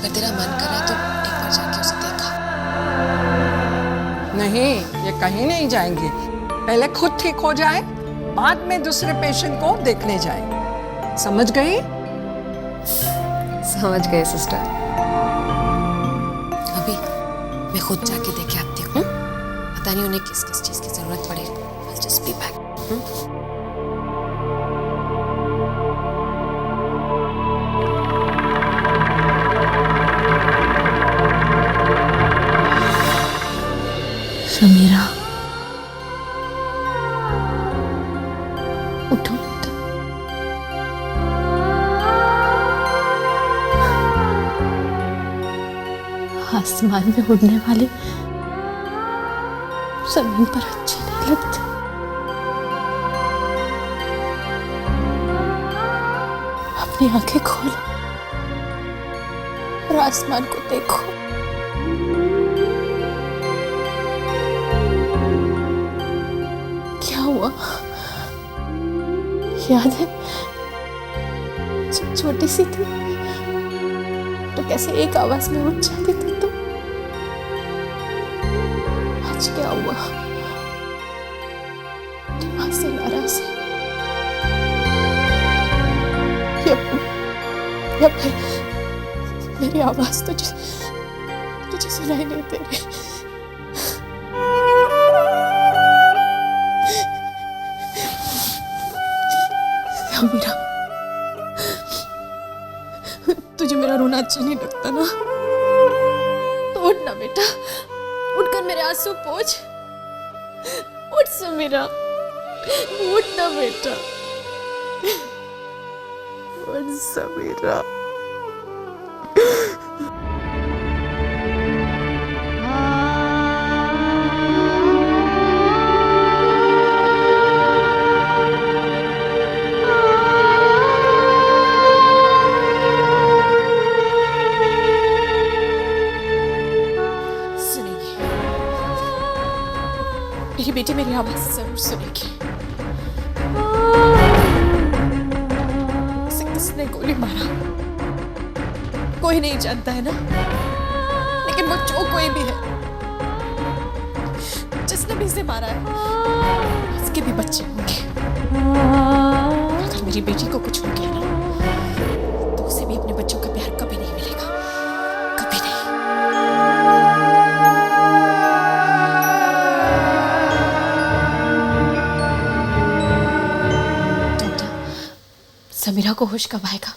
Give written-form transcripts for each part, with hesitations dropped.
अगर तेरा मन करे तो एक बार जाके उसे देखा। नहीं, ये कहीं नहीं जाएंगे। पहले खुद ठीक हो जाए, बाद में दूसरे पेशेंट को देखने जाए। समझ गई? समझ गए सिस्टर। अभी मैं खुद जाके देख के आती हूँ। पता नहीं उन्हें किस किस चीज की जरूरत पड़े। I'll just be back. Samira, उठो उठो। आसमान में उड़ने वाले जमीन पर अच्छे नहीं लगते। अपनी आंखें खोलो और आसमान को देखो। क्या हुआ? याद है जब छोटी सी थी तो कैसे एक आवाज में उठ जाती थी तुम? आज क्या हुआ? दिमाग से नाराज है या फिर मेरी आवाज तुझे सुनाई नहीं दे रही? समीरा, तुझे मेरा रोना अच्छा नहीं लगता ना? तो उठ ना बेटा, उठकर मेरे आंसू पोंछ। उठ समीरा, उठ ना बेटा, उठ समीरा। मेरी बेटी मेरी आवाज जरूर सुनेगी। इसे किसने गोली मारा कोई नहीं जानता है ना, लेकिन वो जो कोई भी है जिसने भी इसे मारा है उसके भी बच्चे होंगे। अगर मेरी बेटी को कुछ हो गया ना तो उसे भी अपने बच्चों का प्यार कभी नहीं मिलेगा, कभी नहीं। समीरा को होश कब आएगा?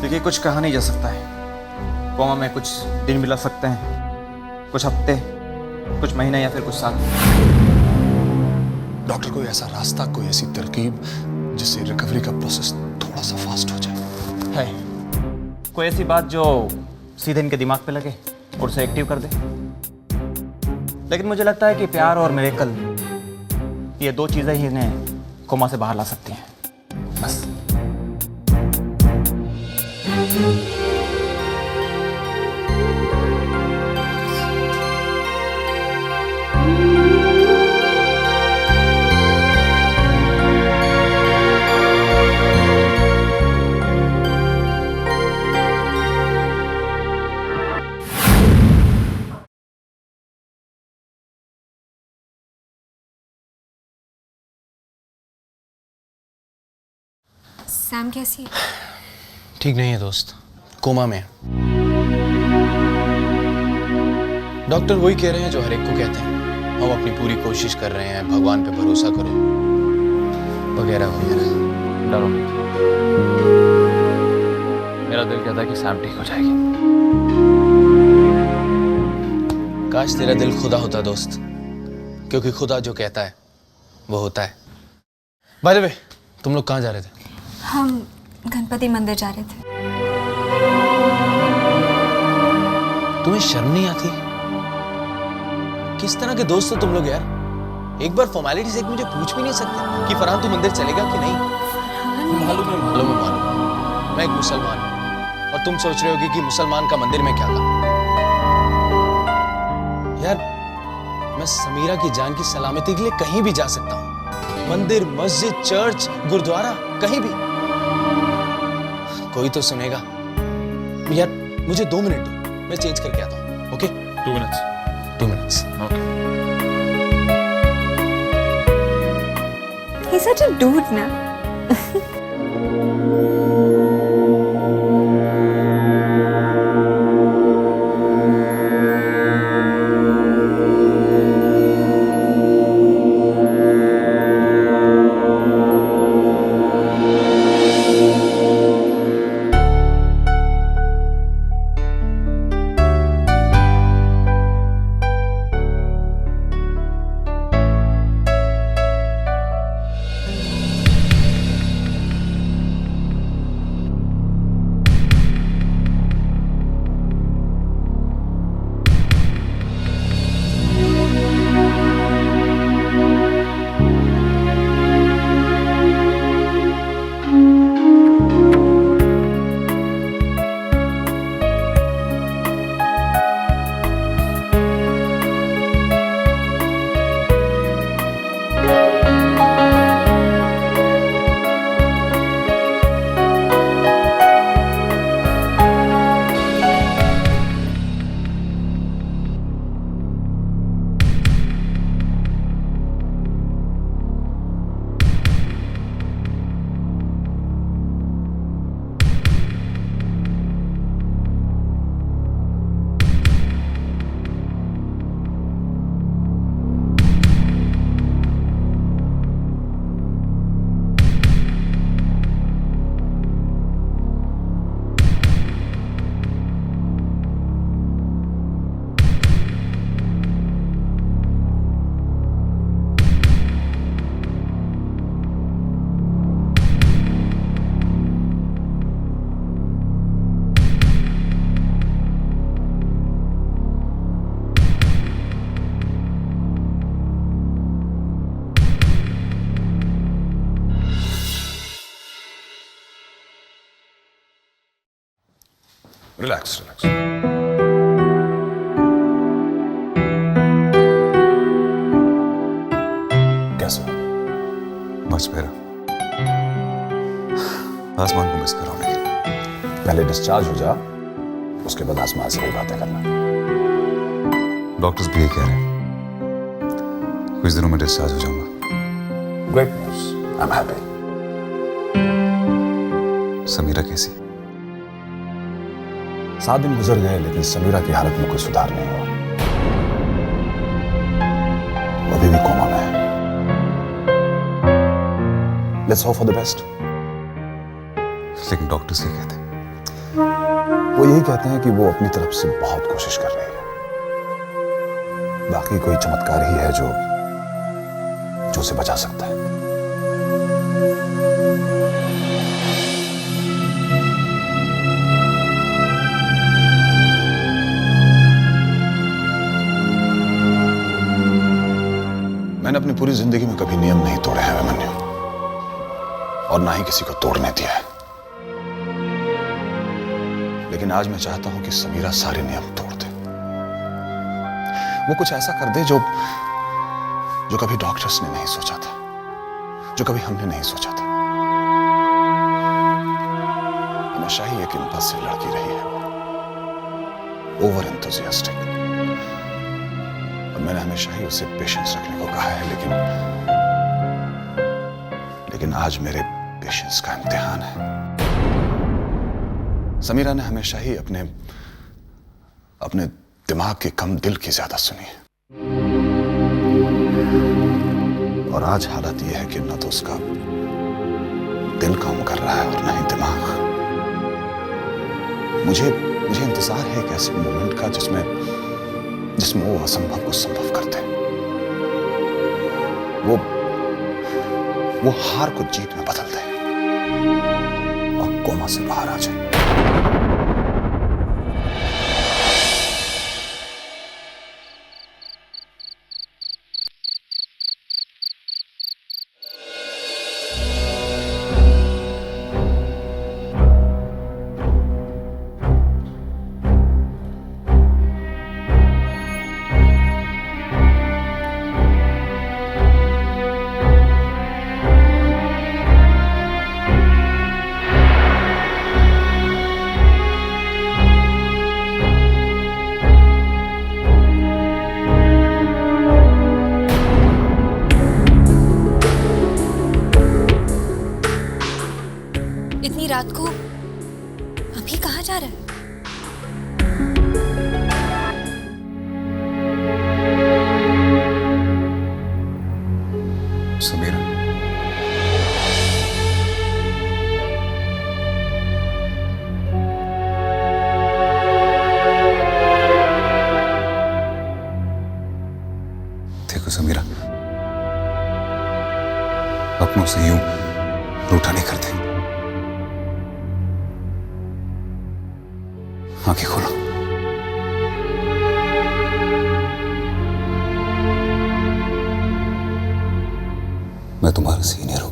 देखिए, कुछ कहा नहीं जा सकता है। कोमा में कुछ दिन भी लग सकते हैं, कुछ हफ्ते, कुछ महीने या फिर कुछ साल। डॉक्टर, कोई ऐसा रास्ता, कोई ऐसी तरकीब जिससे रिकवरी का प्रोसेस थोड़ा सा फास्ट हो जाए? है कोई ऐसी बात जो सीधे इनके दिमाग पे लगे और उसे एक्टिव कर दे? लेकिन मुझे लगता है कि प्यार और मिरेकल, ये दो चीजें ही इन्हें कोमा से बाहर ला सकती हैं, बस। सैम कैसी है? ठीक नहीं है दोस्त, कोमा में। डॉक्टर वही कह रहे हैं जो हर एक को कहते हैं, हम अपनी पूरी कोशिश कर रहे हैं, भगवान पे भरोसा करो, वगैरह वगैरह। डरो मत। मेरा दिल कहता है कि सैम ठीक हो जाएगी। काश तेरा दिल खुदा होता दोस्त, क्योंकि खुदा जो कहता है वो होता है। बाय द वे, तुम लोग कहाँ जा रहे थे? हम गणपति मंदिर जा रहे थे। तुम्हें शर्म नहीं आती? किस तरह के दोस्त हो तुम लोग यार? एक बार फॉर्मेलिटी से मुझे पूछ भी नहीं सकते कि फरहान तू मंदिर चलेगा कि नहीं? मालूम है, मालूम है, मालूम है। मैं एक मुसलमान हूं और तुम सोच रहे होगी कि मुसलमान का मंदिर में क्या काम? यार, मैं समीरा की जान की सलामती के लिए कहीं भी जा सकता हूं। मंदिर, मस्जिद, चर्च, गुरुद्वारा, कहीं भी। कोई तो सुनेगा। यार मुझे 2 मिनट दो, मैं चेंज करके आता हूँ। Okay 2 minutes. 2 minutes. Okay. He's such a dude ना। Relax relax. कैसे हो? मच बेहतर। आसमान को मिस कर रहा हूं, लेकिन पहले डिस्चार्ज हो जा, उसके बाद आसमान से कोई बातें करना। डॉक्टर्स भी ये कह रहे हैं कुछ दिनों में डिस्चार्ज हो जाऊंगा। Great news, I am happy. Samira कैसी? 7 दिन गुजर गए लेकिन समीरा की हालत में कोई सुधार नहीं हुआ। वो अभी भी कोमा में है। Let's hope for the best. लेकिन डॉक्टर्स ये कहते हैं। वो यही कहते हैं कि वो अपनी तरफ से बहुत कोशिश कर रही है। बाकी कोई चमत्कार ही है जो उसे बचा सकता है। मैंने अपनी पूरी जिंदगी में कभी नियम नहीं तोड़े हैं अभिमन्यु, और ना ही किसी को तोड़ने दिया है। लेकिन आज मैं चाहता हूं कि समीरा सारे नियम तोड़ दे। वो कुछ ऐसा कर दे जो कभी डॉक्टर्स ने नहीं सोचा था, जो कभी हमने नहीं सोचा था। हमेशा ही एक इम्पल्सिव लड़की रही है, ओवर एंथुसियास्टिक, और मैंने हमेशा ही उसे पेशेंस रखने को कहा है। लेकिन आज मेरे पेशेंस का इम्तिहान है। समीरा ने हमेशा ही अपने दिमाग की कम दिल की ज्यादा सुनी है, और आज हालत यह है कि न तो उसका दिल काम कर रहा है और न ही दिमाग। मुझे इंतजार है एक ऐसे मोमेंट का जिसमें वो असंभव को संभव करते, वो हार को जीत में बदल दे और कोमा से बाहर आ जाए। रात को अभी कहाँ जा रहा है? समीरा, देखो समीरा, अपनों से यूं रूठा नहीं करते। आंखें खोलो। मैं तुम्हारा सीनियर हूं,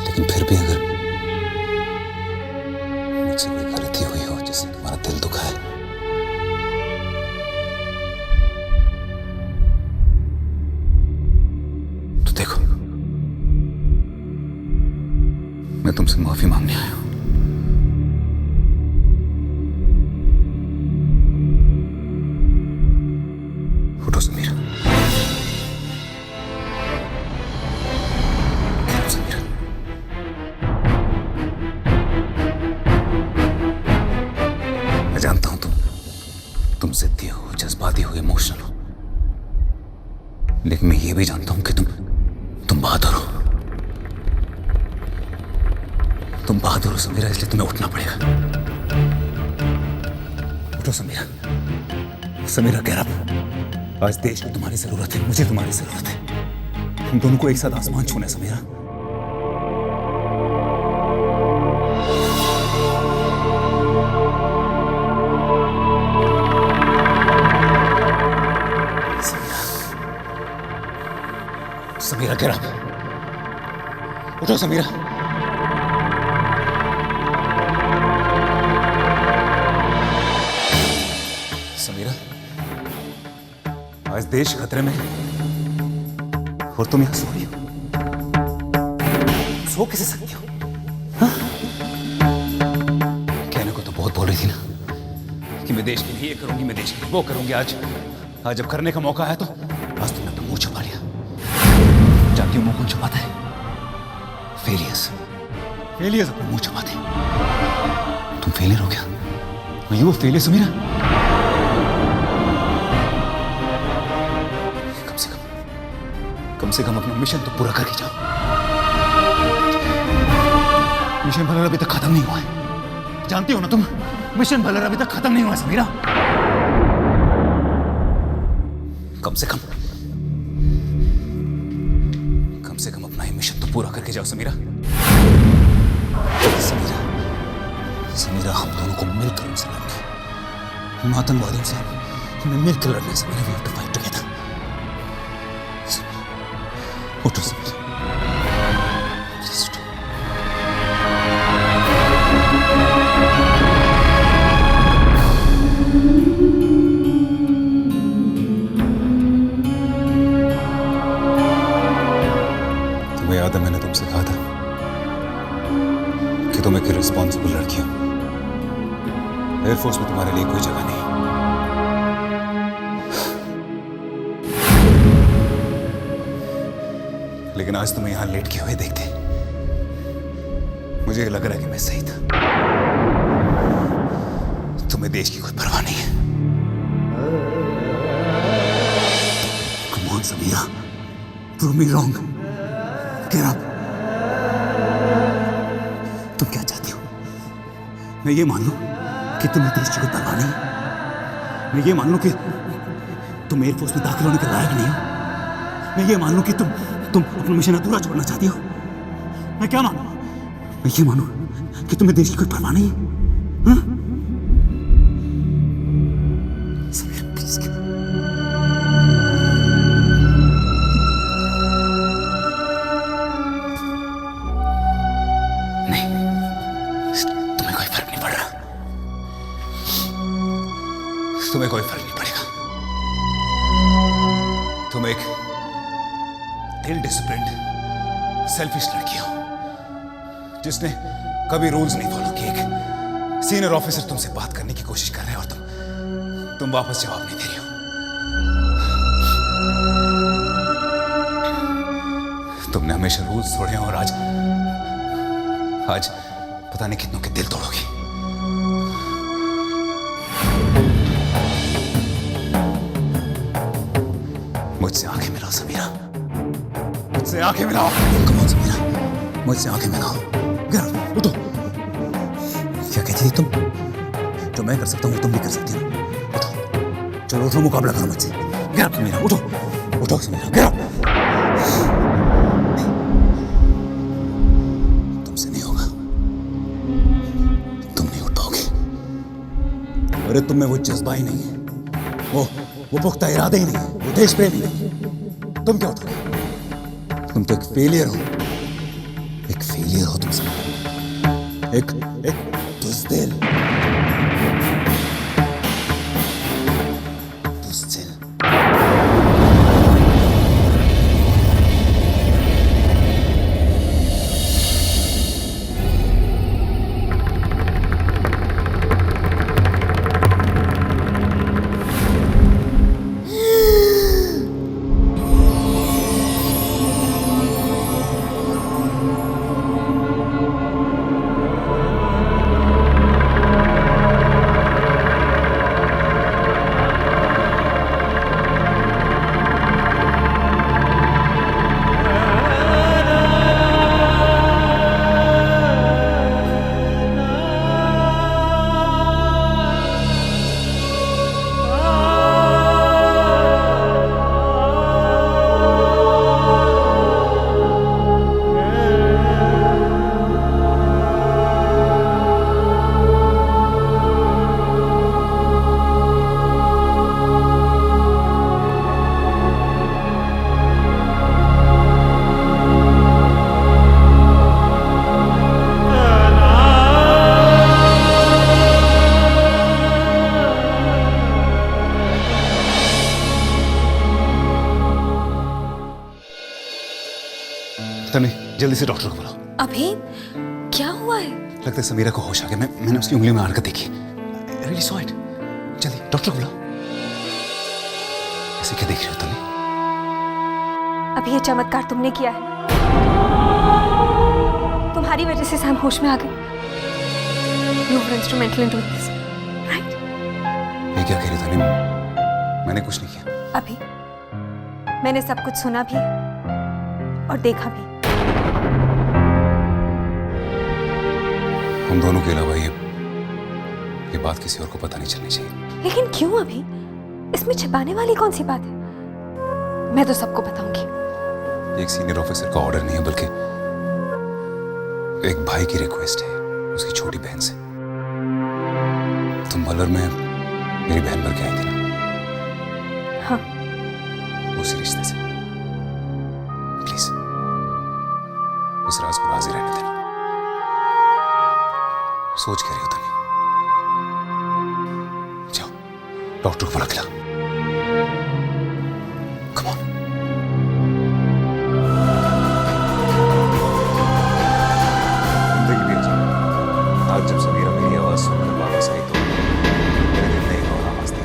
लेकिन फिर भी अगर मुझसे कोई गलती हुई हो जिससे तुम्हारा दिल दुखा है, तो देखो, मैं तुमसे माफी मांगने आया हूं। उठो समीरा। समीरा, मैं जानता हूं तुम जिद्दी हो, जज्बाती हो, इमोशनल हो, लेकिन मैं ये भी जानता हूं कि तुम बहादुर हो। तुम बहादुर हो समीरा, इसलिए तुम्हें उठना पड़ेगा। उठो समीरा। Samira, get up. आज देश को तुम्हारी जरूरत है, मुझे तुम्हारी जरूरत है। हम दोनों को एक साथ आसमान छूना है समीरा। Samira, get up. उठो समीरा। समीरा, आज देश खतरे में है और तुम यहां सो रही हो। सो कैसे सकती हो? हाँ? कहने को तो बहुत बोल रही थी ना कि मैं देश के लिए ये करूंगी, मैं देश के लिए वो करूंगी। आज जब करने का मौका आया तो आज तुमने अपना मुंह छुपा लिया। जानती हो मुंह कौन छुपाता है? फेलियर्स। फेलियर्स अपना मुंह छुपाते हैं। तुम फेलियर हो गया। You failure Samira. कम से कम अपना मिशन तो पूरा करके जाओ। मिशन भलर अभी तक खत्म नहीं हुआ है, जानती हो ना तुम? मिशन भलर अभी तक खत्म नहीं हुआ है समीरा। कम से कम अपना ही मिशन तो पूरा करके जाओ समीरा। समीरा, हम दोनों को मिलकर उनसे लड़ना है। इन आतंकवादियों से हमें मिलकर लड़ना है Samira. We have to fight together. उठो समीरा, प्लीज उठो। तुम्हें याद है मैंने तुमसे कहा था कि तुम एक रिस्पॉन्सिबल लड़की हो। एयरफोर्स में तुम्हारे लिए कोई जगह नहीं। लेकिन आज तुम्हें यहां लेट के हुए देखते मुझे लग रहा है कि मैं सही था। तुम्हें देश की कोई परवाह नहीं है। Come on, Samira, prove me wrong. Get up. तुम क्या चाहती हो? मैं ये मान लूं कि तुम्हें देश की कोई परवाह नहीं। मैं ये मान लूं कि तुम एयरफोर्स में दाखिल होने के लायक नहीं हो। मैं ये मान लूं कि तुम अपना मिशन अधूरा छोड़ना चाहती हो। मैं क्या मानूं? मैं ये मानूं कि तुम्हें देश की कोई परवाह नहीं है? हाँ? समीरा, प्लीज। नहीं, तुम्हें कोई फर्क नहीं पड़ रहा। तुम्हें कोई फर्क नहीं पड़ेगा। तुम एक इल डिसिप्लिन्ड, सेल्फिश लड़की हो जिसने कभी रूल्स नहीं फॉलो किए। एक सीनियर ऑफिसर तुमसे बात करने की कोशिश कर रहे हैं और तुम वापस जवाब नहीं दे रही हो। तुमने हमेशा रूल्स तोड़े और आज आज पता नहीं कितनों के दिल तोड़ोगी। मुझसे आंखें मिलाओ समीरा, मुझसे आंखें मिलाओ। कम ऑन समीरा, मुझसे आंखें मिलाओ। गिर उठो। क्या कहती थी तुम? जो मैं कर सकता हूँ तुम भी कर सकती हो। उठो, चलो उठो, मुकाबला करो मुझसे। गिर समीरा, उठो उठो समीरा, गिर। तुमसे नहीं होगा, तुम नहीं उठ पाओगे। अरे तुम में वो जज्बा ही नहीं है, वो पुख्ता इरादे ही नहीं है, वो देश प्रेम ही नहीं है। तुम क्या होता? तुम तो एक फेलियर हो, एक फेलियर हो तुम सब। एक बुज़दिल, बुज़दिल। तने जल्दी से डॉक्टर को बुलाओ। अभी क्या हुआ है? लगता है समीरा को होश आ गया। मैंने उसकी उंगली में हरकत देखी। Really saw it. जल्दी डॉक्टर को बुलाओ। ऐसे क्या देख रही हो तने? अभी ये चमत्कार तुमने किया है, तुम्हारी वजह से सैम होश में आ गए। You were instrumental in doing this, right? ये क्या कह रही हो तने? मैंने कुछ नहीं किया। अभी मैंने सब कुछ सुना भी और देखा भी। हम दोनों के अलावा ये बात किसी और को पता नहीं चलनी चाहिए। लेकिन क्यों अभी? इसमें छिपाने वाली कौन सी बात है? मैं तो सबको बताऊंगी। एक सीनियर ऑफिसर का ऑर्डर नहीं है, बल्कि एक भाई की रिक्वेस्ट है उसकी छोटी बहन से। तुम बलर में मेरी बहन बन के आई थी ना? हाँ। उसी रिश्ते से प्लीज इस राज को राज ही रहने देना। सोच क्या रही हो तुम? जाओ डॉक्टर को बुला के लाओ। Come on. जिंदगी भी अजीब। आज जब समीरा मेरी आवाज सुनकर वापस आई तो मेरे दिल ने एक और आवाज दी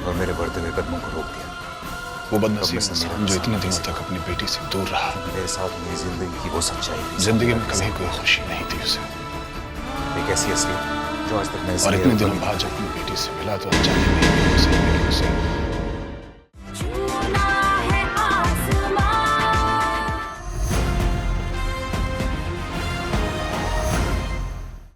और मेरे बढ़ते हुए कदमों को रोक दिया। वो बदनसीब इंसान जो इतने दिनों तक अपनी बेटी से दूर रहा, मेरे साथ मेरी जिंदगी की वो सच्चाई थी। जिंदगी में कभी कोई खुशी नहीं थी उसे। एक ऐसी असलियत जो आज तक मैं और इतने दिनों बाद जब अपनी बेटी से मिला तो अनजाने में उसे